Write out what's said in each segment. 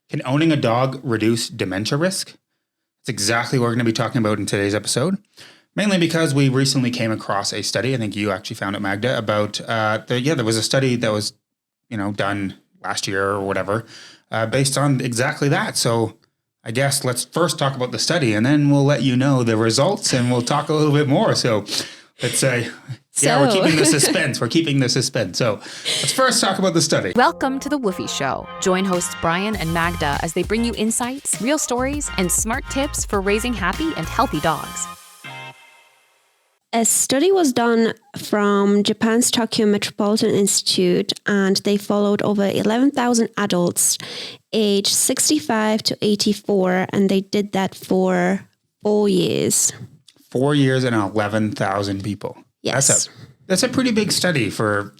Can owning a dog reduce dementia risk? That's exactly what we're going to be talking about in today's episode. Mainly because we recently came across a study, I think you actually found it, Magda, about, there was a study that was, done last year or whatever, based on exactly that. So I guess let's first talk about the study and then we'll let you know the results and we'll talk a little bit more. So let's say, we're keeping the suspense. So let's first talk about the study. Welcome to The Woofie Show. Join hosts Brian and Magda as they bring you insights, real stories, and smart tips for raising happy and healthy dogs. A study was done from Japan's Tokyo Metropolitan Institute, and they followed over 11,000 adults aged 65 to 84, and they did that for 4 years. 4 years and 11,000 people. Yes. That's a pretty big study for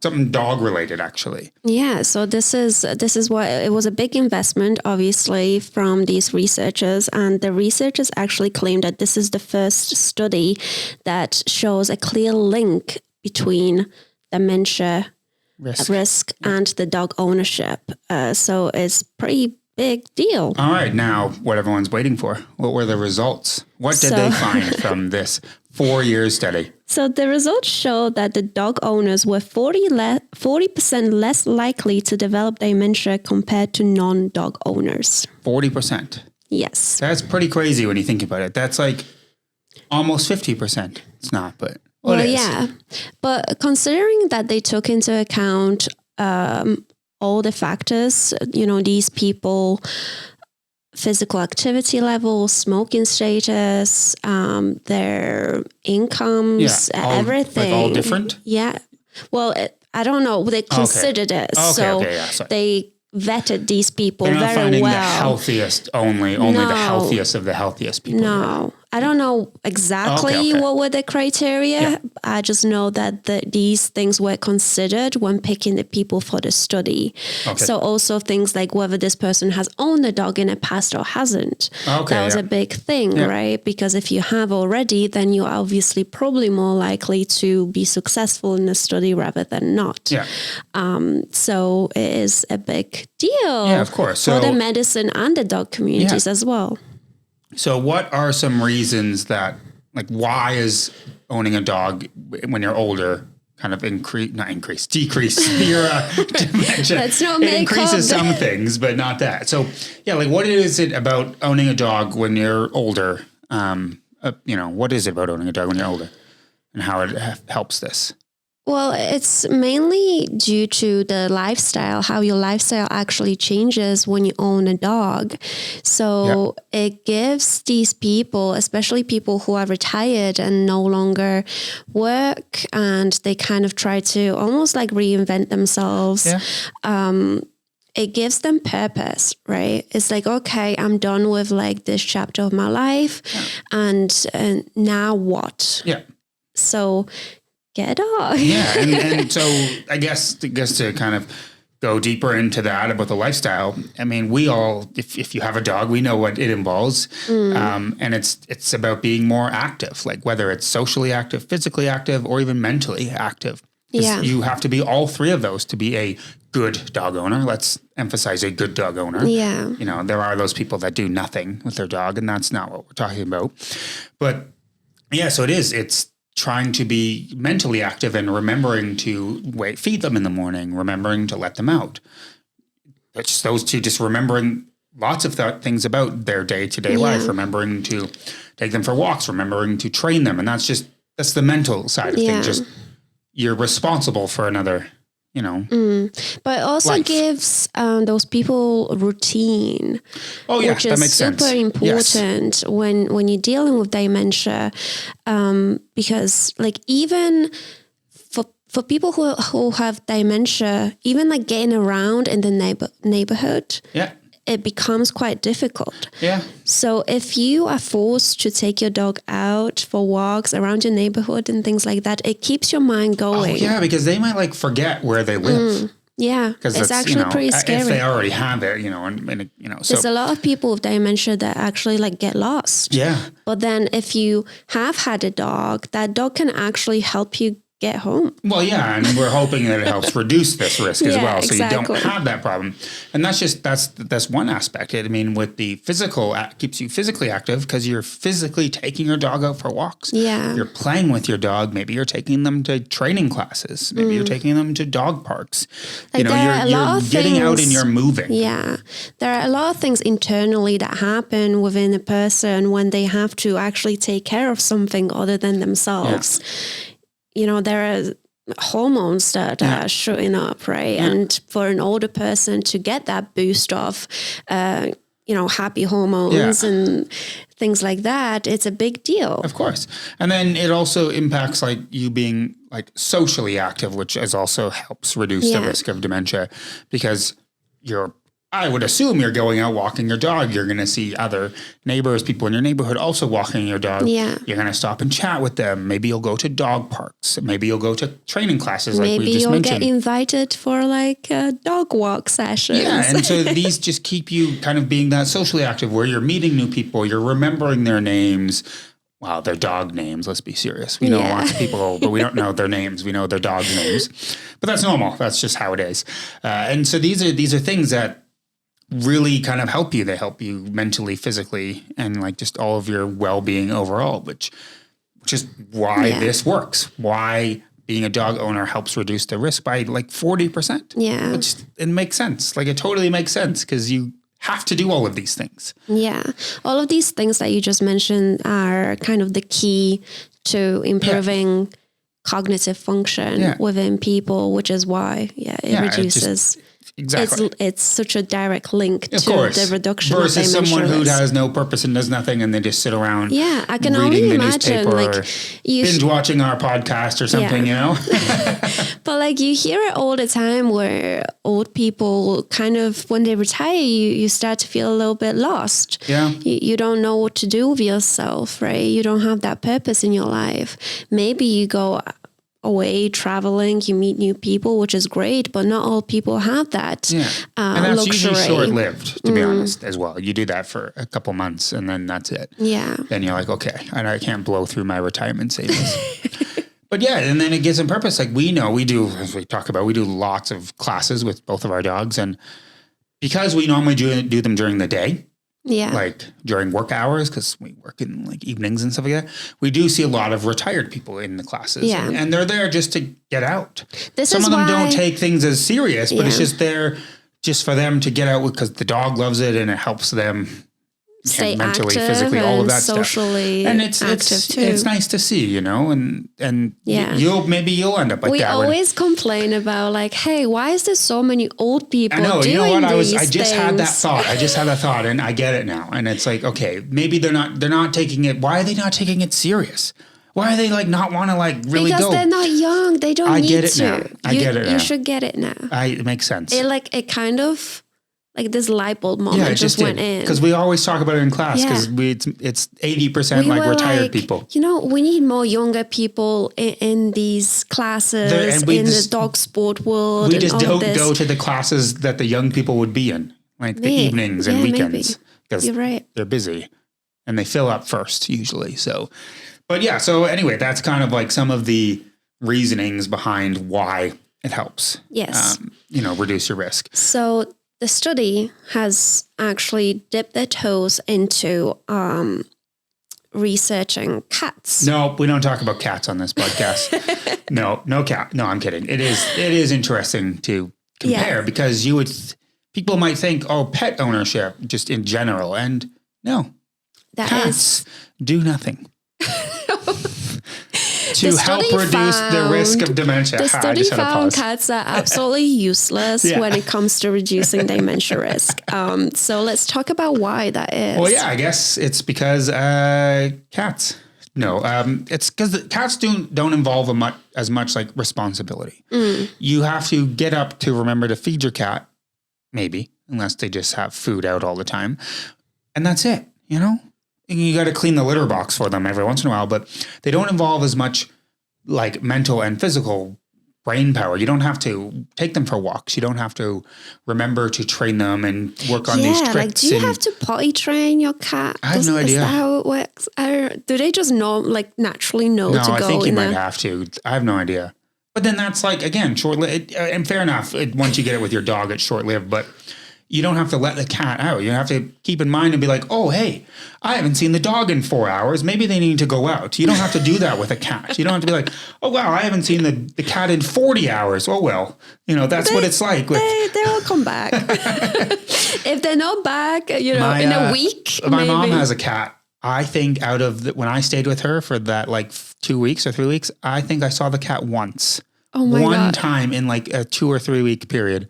something dog related, actually. Yeah, so this is why it was a big investment, obviously, from these researchers. And the researchers actually claim that this is the first study that shows a clear link between dementia risk and the dog ownership. So it's pretty big deal. All right, now what everyone's waiting for. What were the results? What did they find from this 4-year study? So the results show that the dog owners were 40% less likely to develop dementia compared to non-dog owners. 40%? Yes. That's pretty crazy when you think about it. That's like almost 50%. It's not, but well, it is. Yeah. But considering that they took into account all the factors, these people, physical activity levels, smoking status, their incomes, everything. Like all different? Yeah. Well, I don't know. They considered it. They vetted these people very well. They're not finding the healthiest only the healthiest of the healthiest people. No. I don't know exactly what were the criteria. Yeah. I just know that these things were considered when picking the people for the study. Okay. So also things like whether this person has owned a dog in the past or hasn't. That was a big thing, right? Because if you have already, then you're obviously probably more likely to be successful in the study rather than not. Yeah. So it is a big deal. Yeah, of course. For the medicine and the dog communities as well. So what are some reasons that, why is owning a dog when you're older kind of decrease your dementia? Let's not make it increases some things, but not that. So, what is it about owning a dog when you're older? What is it about owning a dog when you're older and how it helps this? Well, it's mainly due to the lifestyle, how your lifestyle actually changes when you own a dog. So it gives these people, especially people who are retired and no longer work, and they kind of try to almost reinvent themselves. Yeah. It gives them purpose, right? It's like, okay, I'm done with this chapter of my life, and now what? Yeah. So get a dog. Yeah, and so I guess to kind of go deeper into that about the lifestyle, I mean, we all, if you have a dog, we know what it involves, and it's about being more active, whether it's socially active, physically active, or even mentally active. Yeah. You have to be all three of those to be a good dog owner. Let's emphasize a good dog owner. Yeah. There are those people that do nothing with their dog, and that's not what we're talking about. But yeah, so it's trying to be mentally active and remembering to feed them in the morning, remembering to let them out. It's those two, just remembering lots of things about their day-to-day life, remembering to take them for walks, remembering to train them. And that's the mental side of things. Just you're responsible for another, But it also gives those people routine, which is super important when you're dealing with dementia, because even for people who have dementia, even getting around in the neighborhood, it becomes quite difficult. Yeah. So if you are forced to take your dog out for walks around your neighborhood and things like that, it keeps your mind going. Oh, yeah, because they might forget where they live. Yeah, it's actually pretty scary. If they already have it, So there's a lot of people with dementia that actually get lost. Yeah. But then if you have had a dog, that dog can actually help you get home. Well, yeah, and we're hoping that it helps reduce this risk as well, so exactly. you don't have that problem. And that's one aspect. I mean, with the physical, keeps you physically active because you're physically taking your dog out for walks. Yeah. You're playing with your dog. Maybe you're taking them to training classes. Maybe you're taking them to dog parks. Like you're getting out and you're moving. Yeah. There are a lot of things internally that happen within a person when they have to actually take care of something other than themselves. There are hormones that are showing up, right? Yeah. And for an older person to get that boost of, happy hormones and things like that, it's a big deal. Of course. And then it also impacts like you being like socially active, which also helps reduce the risk of dementia because I would assume you're going out walking your dog. You're going to see other neighbors, people in your neighborhood also walking your dog. Yeah. You're going to stop and chat with them. Maybe you'll go to dog parks. Maybe you'll go to training classes like we just mentioned. Maybe you'll get invited for like dog walk sessions. Yeah, and so these just keep you kind of being that socially active where you're meeting new people, you're remembering their names. Wow, their dog names. Let's be serious. We know lots of people, but we don't know their names. We know their dog's names. But that's normal. That's just how it is. And so these are things that really kind of help you. They help you mentally, physically, and like just all of your well-being overall, which is why this works. Why being a dog owner helps reduce the risk by like 40%. Yeah. Which it makes sense. Like it totally makes sense because you have to do all of these things. Yeah. All of these things that you just mentioned are kind of the key to improving cognitive function within people, which is why it reduces. Exactly. It's such a direct link to course. the reduction versus of dementia someone who risk. has no purpose and does nothing and they just sit around I can reading only the imagine newspaper like or binge watching our podcast or something, But like you hear it all the time where old people kind of, when they retire, you start to feel a little bit lost. Yeah. You don't know what to do with yourself, right? You don't have that purpose in your life. Maybe you go away traveling, you meet new people, which is great, but not all people have that and that's luxury. usually short-lived, to be honest, as well. You do that for a couple months and then that's it. Yeah. Then you're like, okay, I can't blow through my retirement savings. But and then it gives them purpose. Like we do, as we talk about, we do lots of classes with both of our dogs. And because we normally do them during the day, like during work hours, because we work in like evenings and stuff like that, we do see a lot of retired people in the classes. Yeah. And they're there just to get out. Some of them don't take things as serious, but it's just there just for them to get out because the dog loves it and it helps them stay mentally, active, physically, all of that socially stuff. And it's too. It's nice to see, and you'll end up like we that. We always complain about like, hey, why is there so many old people doing you know what? these I just had that things? thought. I just had that thought and I get it now. And it's like, okay, maybe they're not taking it. Why are they not taking it serious? Why are they like not want to like really because go? they're not young. They don't need to. Get it now. I get it now. You should get it now. It makes sense. It kind of like this light bulb moment it just went in. Because we always talk about it in class because it's 80% like retired people. We need more younger people in these classes, in the dog sport world. We just don't this. go to the classes that the young people would be in, like the evenings and weekends. Because you're right. They're busy and they fill up first usually. So, but so anyway, that's kind of like some of the reasonings behind why it helps. Yes. Reduce your risk. So the study has actually dipped their toes into researching cats. No, we don't talk about cats on this podcast. No cat. No, I'm kidding. It is interesting to compare because people might think, pet ownership just in general. And no, cats do nothing. To help reduce the risk of dementia. The study found cats are absolutely useless when it comes to reducing dementia risk. So let's talk about why that is. Well, I guess it's because cats. No, it's because cats don't involve as much like responsibility. You have to get up to remember to feed your cat, maybe, unless they just have food out all the time. And that's it, You got to clean the litter box for them every once in a while, but they don't involve as much like mental and physical brain power. You don't have to take them for walks. You don't have to remember to train them and work on these tricks. Like, do you have to potty train your cat? I have no idea. Is that how it works? Do they just know, like, naturally know to go? No, I think you might have to. I have no idea. But then that's like, again, short-lived. And fair enough, once you get it with your dog, it's short-lived. But you don't have to let the cat out. You have to keep in mind and be like, oh, hey, I haven't seen the dog in 4 hours. Maybe they need to go out. You don't have to do that with a cat. You don't have to be like, oh, wow, I haven't seen the cat in 40 hours. Oh, well, that's what it's like. They'll come back. If they're not back, in a week. My mom has a cat. I think when I stayed with her for that like 2 weeks or 3 weeks, I think I saw the cat once. Oh my God. One time in like a 2 or 3 week period.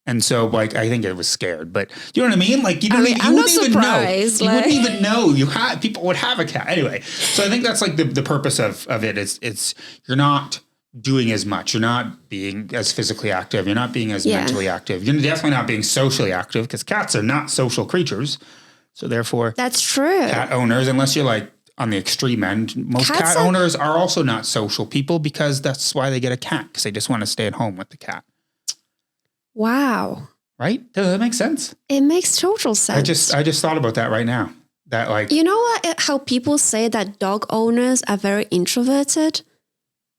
And so, like, I think it was scared, but you know what I mean? Like, you wouldn't even know. You wouldn't even know people would have a cat anyway. So I think that's like the purpose of it. It's you're not doing as much. You're not being as physically active. You're not being as mentally active. You're definitely not being socially active because cats are not social creatures. So therefore, that's true. Cat owners, unless you're like on the extreme end, most cat owners are also not social people because that's why they get a cat, because they just want to stay at home with the cat. Wow. Right? Does that make sense? It makes total sense. I just thought about that right now. That like, you know what? How people say that dog owners are very introverted?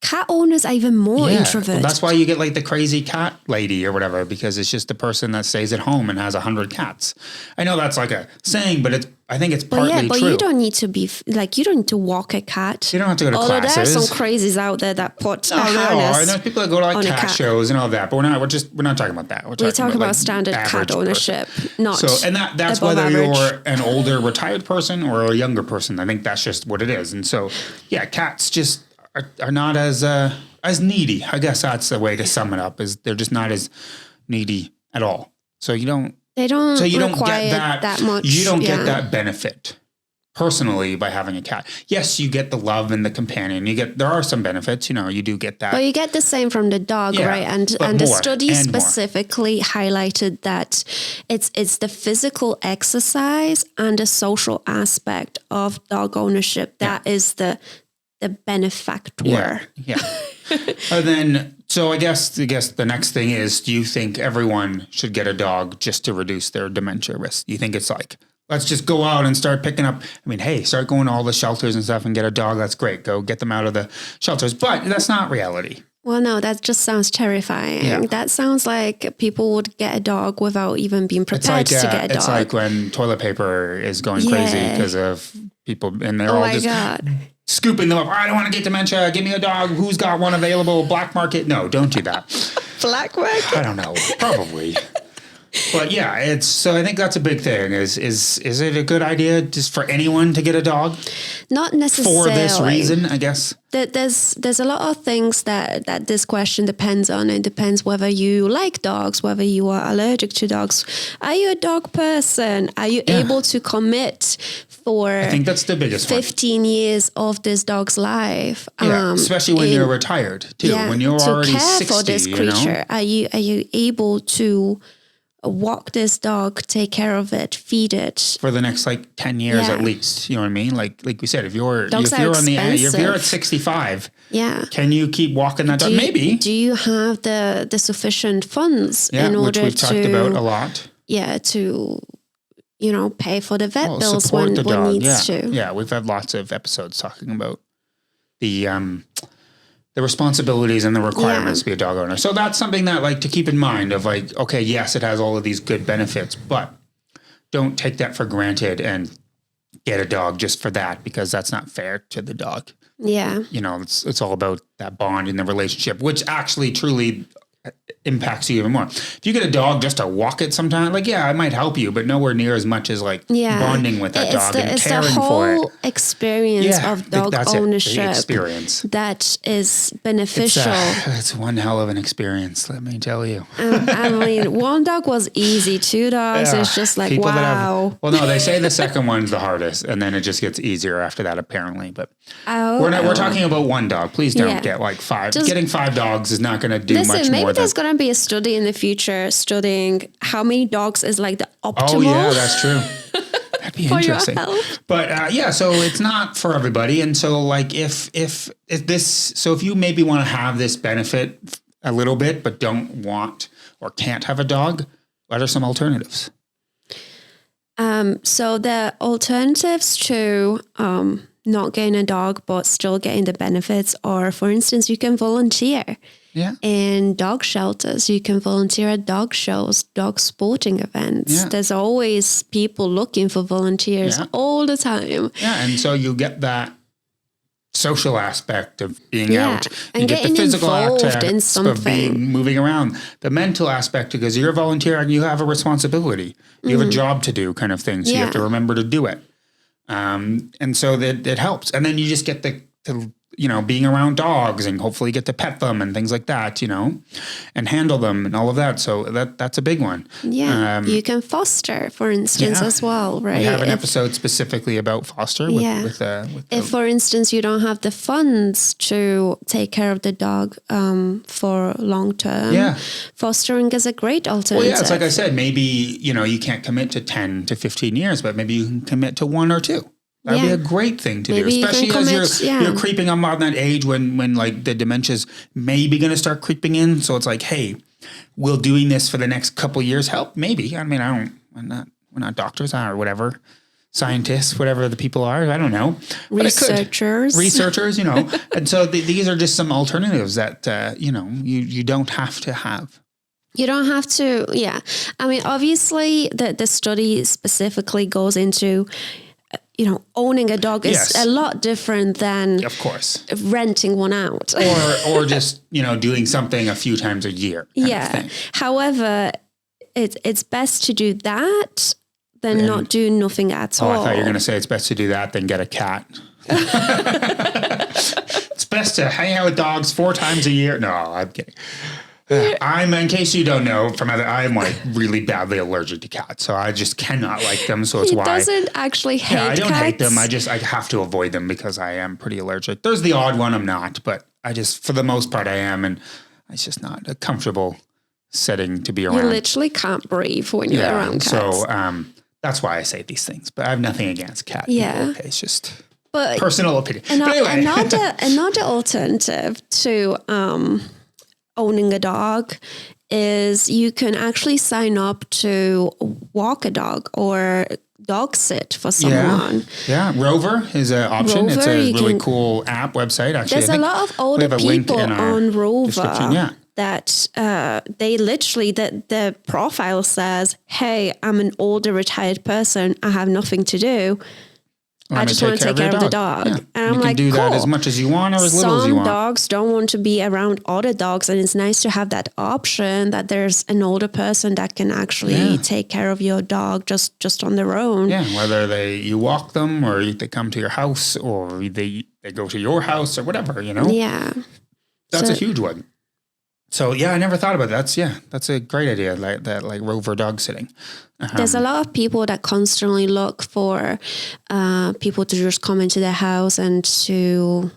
Cat owners are even more introverted. Well, that's why you get like the crazy cat lady or whatever, because it's just the person that stays at home and has 100 cats. I know that's like a saying, but I think it's partly but true. you don't need to be like, you don't need to walk a cat. You don't have to go to Although classes. There are some crazies out there that put there are. There's people that go to like cat shows and all that, but we're not talking about that. We're talking about like standard cat ownership, not so. And that's whether average. You're an older retired person or a younger person. I think that's just what it is. And so, yeah, cats just are not as needy. I guess that's the way to sum it up. Is they're just not as needy at all. So you don't. They don't. So you don't require get that much. You don't get that benefit personally by having a cat. Yes, you get the love and the companion. There are some benefits. You do get that. But you get the same from the dog, right? And the study specifically highlighted that it's the physical exercise and the social aspect of dog ownership that is the benefactor. Yeah. And then, so I guess the next thing is, do you think everyone should get a dog just to reduce their dementia risk? You think it's like, let's just go out and start picking up, start going to all the shelters and stuff and get a dog. That's great. Go get them out of the shelters. But that's not reality. Well, no, that just sounds terrifying. Yeah. That sounds like people would get a dog without even being prepared to get a dog. It's like when toilet paper is going crazy because of people, and they're all just scooping them up. I don't want to get dementia. Give me a dog. Who's got one available? Black market? No, don't do that. Black market? I don't know. Probably. But yeah, so I think that's a big thing. Is it a good idea just for anyone to get a dog? Not necessarily. For this reason, I guess. There's a lot of things that this question depends on. It depends whether you like dogs, whether you are allergic to dogs. Are you a dog person? Are you able to commit for I think that's the biggest 15 years of this dog's life? Yeah, especially when you're retired too. Yeah, when you're already 60, for this creature. Are you able to walk this dog, take care of it, feed it for the next like 10 years at least? You know what I mean? Like we said, if you're at 65, can you keep walking that dog? Maybe. Do you have the sufficient funds in order which we've talked about a lot? Yeah, to pay for the vet bills when needs to. Yeah, we've had lots of episodes talking about the responsibilities and the requirements to be a dog owner. So that's something that like to keep in mind of like, okay, yes, it has all of these good benefits, but don't take that for granted and get a dog just for that, because that's not fair to the dog. Yeah. It's all about that bond in the relationship, which actually truly impacts you even more. If you get a dog just to walk it sometime, like, it might help you, but nowhere near as much as like bonding with that dog and caring for it. It's the whole experione of dog ownership experience that is beneficial. It's one hell of an experience, let me tell you. One dog was easy. 2 dogs, it's just like, wow. Well, no, they say the second one's the hardest, and then it just gets easier after that, apparently. But we're talking about 1 dog. Please don't get like 5. Getting 5 dogs is not going to do much more. There's going to be a study in the future studying how many dogs is like the optimal. Oh yeah, that's true. That'd be for interesting. Your health. But so it's not for everybody. And so like if you maybe want to have this benefit a little bit, but don't want or can't have a dog, what are some alternatives? So the alternatives to not getting a dog but still getting the benefits are, for instance, you can volunteer. Yeah. In dog shelters, you can volunteer at dog shows, dog sporting events. Yeah. There's always people looking for volunteers all the time. Yeah, and so you get that social aspect of being out. And you get the getting physical involved aspect in of something. moving around. The mental aspect, because you're a volunteer and you have a responsibility. You have a job to do kind of thing. So you have to remember to do it. And so that it helps. And then you just get to being around dogs and hopefully get to pet them and things like that, and handle them and all of that. So that's a big one. Yeah. You can foster, for instance, as well, right? We have an episode specifically about foster. With if, for instance, you don't have the funds to take care of the dog for long term, fostering is a great alternative. Well, yeah, it's like I said, maybe, you can't commit to 10 to 15 years, but maybe you can commit to 1 or 2. That'd be a great thing to do, especially as you're creeping up on that age when like the dementia's maybe going to start creeping in. So it's like, hey, will doing this for the next couple of years help? Maybe. I mean, we're not doctors or whatever, scientists, whatever the people are. I don't know. Researchers. And so these are just some alternatives that, you don't have to have. You don't have to. Yeah. I mean, obviously the study specifically goes into, owning a dog is a lot different than, of course, renting one out, or just doing something a few times a year. Yeah. However, it's best to do that than not do nothing at all. I thought you were going to say it's best to do that than get a cat. It's best to hang out with dogs 4 times a year. No, I'm kidding. In case you don't know, I'm like really badly allergic to cats, so I just cannot like them. So it's he why doesn't actually hate I don't cats. hate them. I have to avoid them because I am pretty allergic. There's the odd one I'm not, but for the most part, I am, and it's just not a comfortable setting to be around. You literally can't breathe when you're around cats. So that's why I say these things. But I have nothing against cat people. Okay, it's just personal opinion. But anyway. Another alternative to owning a dog is you can actually sign up to walk a dog or dog sit for someone. Yeah, Rover is an option. It's a really cool app website. Actually, there's a lot of older people on Rover that they literally, the profile says, hey, I'm an older retired person. I have nothing to do. I just want to take care of the dog. Yeah. And I'm like, you can do that as much as you want or as little as you want. Some dogs don't want to be around other dogs, and it's nice to have that option that there's an older person that can actually take care of your dog just on their own. Yeah, whether you walk them or they come to your house or they go to your house or whatever, Yeah. That's a huge one. So I never thought about that. That's a great idea, like Rover dog sitting. There's a lot of people that constantly look for people to just come into their house and to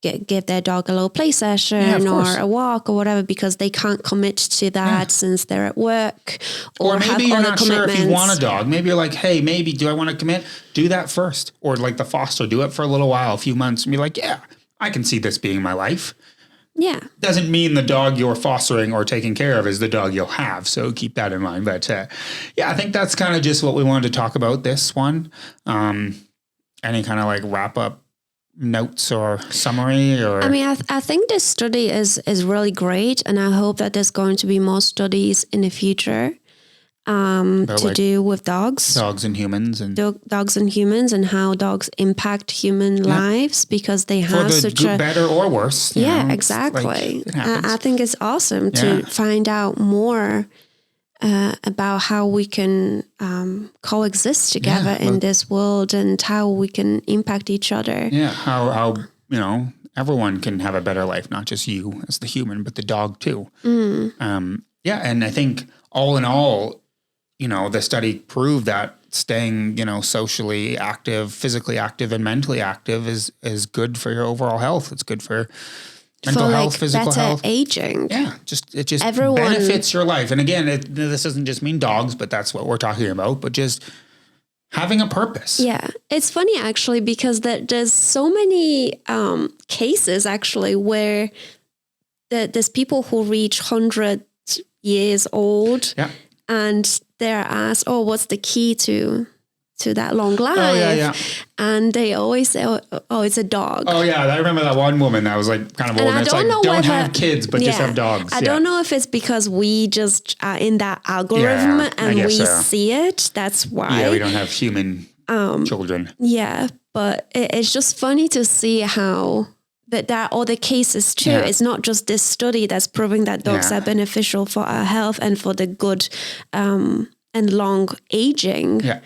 give their dog a little play session or a walk or whatever, because they can't commit to that since they're at work or maybe you're not sure if you want a dog. Maybe you're like, hey, maybe do I want to commit? Do that first. Or like the foster, do it for a little while, a few months, and be like, yeah, I can see this being my life. Yeah. Doesn't mean the dog you're fostering or taking care of is the dog you'll have. So keep that in mind. But I think that's kind of just what we wanted to talk about this one. Any kind of like wrap up notes or summary? Or I mean, I think this study is really great. And I hope that there's going to be more studies in the future to do with dogs. Dogs and humans. Dogs and humans and how dogs impact human lives, because they have such a... better or worse. Exactly. I think it's awesome to find out more about how we can coexist together in this world and how we can impact each other. Yeah, how everyone can have a better life, not just you as the human, but the dog too. And I think all in all, the study proved that staying, socially active, physically active, and mentally active is good for your overall health. It's good for mental health, physical health, aging. Yeah, it just benefits your life. And again, this doesn't just mean dogs, but that's what we're talking about. But just having a purpose. Yeah, it's funny actually, because there's so many cases actually where there's people who reach 100 years old, Yeah. and they're asked, "Oh, what's the key to that long life?" Oh, yeah. And they always say, "Oh, it's a dog." Oh, yeah. I remember that one woman that was like kind of old. And I And it's don't like, know don't whether- have kids, but just have dogs. I don't know if it's because we just are in that algorithm I and guess we so. see it. That's why. Yeah, we don't have human children. Yeah, but it's just funny to see how that there are other cases too. Yeah. It's not just this study that's proving that dogs Yeah. are beneficial for our health and for the good and long aging. Yeah.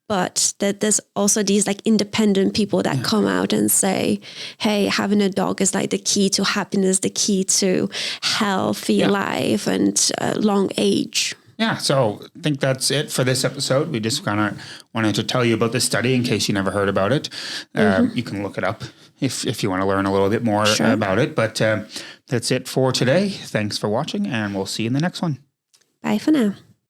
But that there's also these like independent people that come out and say, hey, having a dog is like the key to happiness, the key to healthy life and long age. Yeah, so I think that's it for this episode. We just kind of wanted to tell you about this study in case you never heard about it. You can look it up if you want to learn a little bit more about it. But that's it for today. Thanks for watching, and we'll see you in the next one. Bye for now.